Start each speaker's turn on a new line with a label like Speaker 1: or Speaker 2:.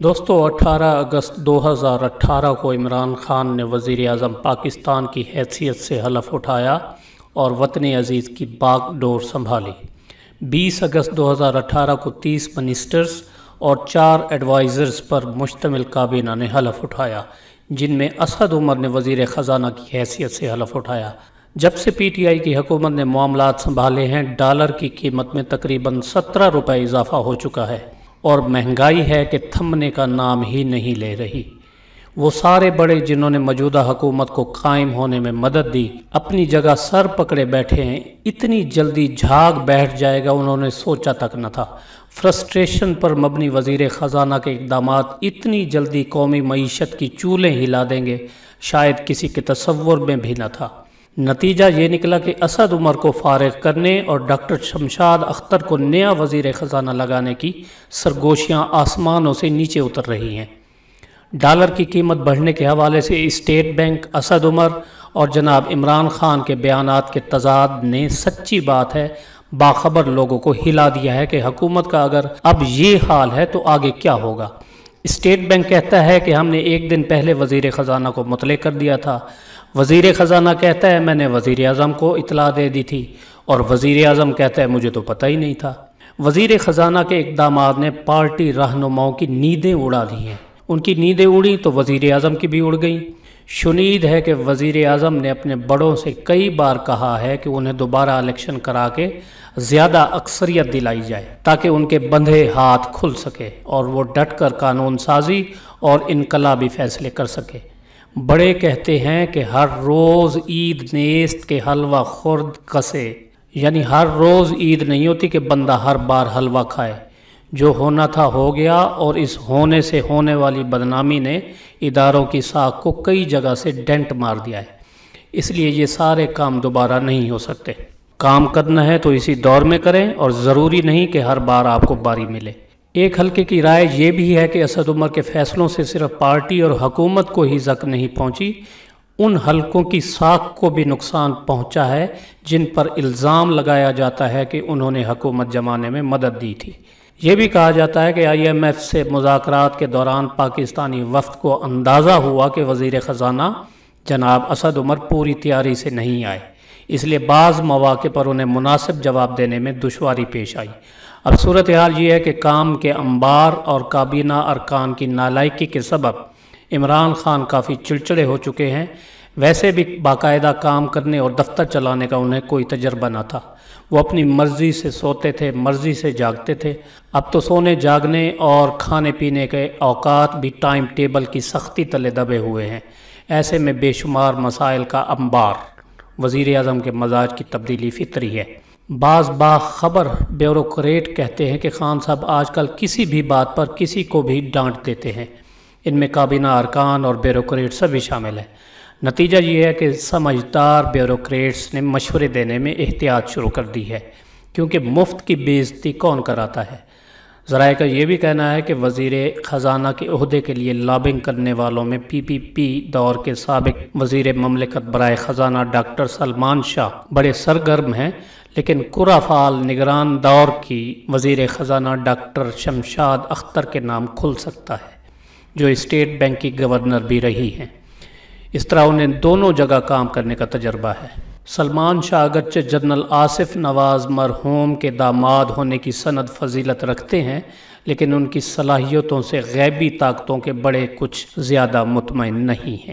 Speaker 1: दोस्तों 18 अगस्त 2018 को इमरान खान ने वज़ीर आज़म पाकिस्तान की हैसियत से हलफ उठाया और वतन अज़ीज़ की बागडोर संभाली। 20 अगस्त 2018 को 30 मिनिस्टर्स और 4 एडवाइज़र्स पर मुश्तमिल काबीना ने हलफ उठाया, जिनमें असद उमर ने वज़ीर ख़जाना की हैसियत से हलफ उठाया। जब से पीटीआई की हुकूमत ने मामलात संभाले हैं, डॉलर की कीमत में तकरीबन 17 रुपये इजाफा हो चुका है और महंगाई है कि थमने का नाम ही नहीं ले रही। वो सारे बड़े जिन्होंने मौजूदा हुकूमत को कायम होने में मदद दी, अपनी जगह सर पकड़े बैठे हैं। इतनी जल्दी झाग बैठ जाएगा उन्होंने सोचा तक न था। फ्रस्ट्रेशन पर मबनी वज़ीर ख़जाना के इक़दामात इतनी जल्दी कौमी मईशत की चूलें हिला देंगे, शायद किसी के तसव्वुर में भी न था। नतीजा ये निकला कि असद उमर को फारिग करने और डॉक्टर शमशाद अख्तर को नया वज़ीर ख़जाना लगाने की सरगोशियाँ आसमानों से नीचे उतर रही हैं। डॉलर की कीमत बढ़ने के हवाले से स्टेट बैंक, असद उमर और जनाब इमरान खान के बयानात के तज़ाद ने सच्ची बात है बाखबर लोगों को हिला दिया है कि हुकूमत का अगर अब ये हाल है तो आगे क्या होगा। स्टेट बैंक कहता है कि हमने एक दिन पहले वज़ीर ख़जाना को मुतले कर दिया था। वज़ीर ख़जाना कहता है मैंने वज़ीर आज़म को इतला दे दी थी, और वज़ीर आज़म कहता है मुझे तो पता ही नहीं था। वज़ीर ख़जाना के इक़दामात ने पार्टी रहनुमाओं की नींदें उड़ा दी हैं। उनकी नींदें उड़ी तो वज़ीर आज़म की भी उड़ गई। शुनीद है कि वज़ीर आज़म ने अपने बड़ों से कई बार कहा है कि उन्हें दोबारा इलेक्शन करा के ज़्यादा अक्सरियत दिलाई जाए ताकि उनके बंधे हाथ खुल सके और वो डट कर कानून साजी और इनकलाबी फ़ैसले कर सके। बड़े कहते हैं कि हर रोज़ ईद नेस्त के हलवा खुर्द कसे, यानी हर रोज़ ईद नहीं होती कि बंदा हर बार हलवा खाए। जो होना था हो गया, और इस होने से होने वाली बदनामी ने इदारों की साख को कई जगह से डेंट मार दिया है। इसलिए ये सारे काम दोबारा नहीं हो सकते। काम करना है तो इसी दौर में करें, और ज़रूरी नहीं कि हर बार आपको बारी मिले। एक हल्के की राय ये भी है कि असद उमर के फैसलों से सिर्फ पार्टी और हुकूमत को ही ज़क नहीं पहुंची, उन हलकों की साख को भी नुकसान पहुंचा है जिन पर इल्ज़ाम लगाया जाता है कि उन्होंने हुकूमत जमाने में मदद दी थी। ये भी कहा जाता है कि IMF से मुज़ाकरात के दौरान पाकिस्तानी वफ़द को अंदाज़ा हुआ कि वज़ीर ख़जाना जनाब असद उमर पूरी तैयारी से नहीं आए, इसलिए बाज़ मौक़े पर उन्हें मुनासिब जवाब देने में दुश्वारी पेश आई। अब सूरत हाल ये है कि काम के अंबार और काबीना अरकान की नालायकी के सबब इमरान खान काफ़ी चिड़चिड़े हो चुके हैं। वैसे भी बाकायदा काम करने और दफ्तर चलाने का उन्हें कोई तजर्बा न था। वो अपनी मर्ज़ी से सोते थे, मर्ज़ी से जागते थे। अब तो सोने जागने और खाने पीने के औकात भी टाइम टेबल की सख्ती तले दबे हुए हैं। ऐसे में बेशुमार मसाइल का अंबार। वज़ीर आज़म के मजाज की तब्दीली फितरी है। बाज़ बाखबर ब्यूरोक्रेट कहते हैं कि खान साहब आजकल किसी भी बात पर किसी को भी डांट देते हैं। इनमें काबीना अरकान और ब्यूरोक्रेट सभी शामिल हैं। नतीजा ये है कि समझदार ब्यूरोक्रेट्स ने मशवरे देने में एहतियात शुरू कर दी है, क्योंकि मुफ्त की बेइज्जती कौन कराता है। ज़राए का ये भी कहना है कि वज़ीर ख़जाना के ओहदे के लिए लॉबिंग करने वालों में PPP दौर के साबिक वज़ीर ममलिकत बराए ख़जाना डॉक्टर सलमान शाह बड़े सरगर्म हैं, लेकिन कुराफाल निगरान दौर की वज़ीर ख़जाना डॉक्टर शमशाद अख्तर के नाम खुल सकता है, जो स्टेट बैंक की गवर्नर भी रही हैं। इस तरह उन्हें दोनों जगह काम करने का तजर्बा है। सलमान शाह अगरचे जनरल आसिफ नवाज़ मरहूम के दामाद होने की सनद फजीलत रखते हैं, लेकिन उनकी सलाहियतों से गैबी ताकतों के बड़े कुछ ज़्यादा मुतमईन नहीं हैं।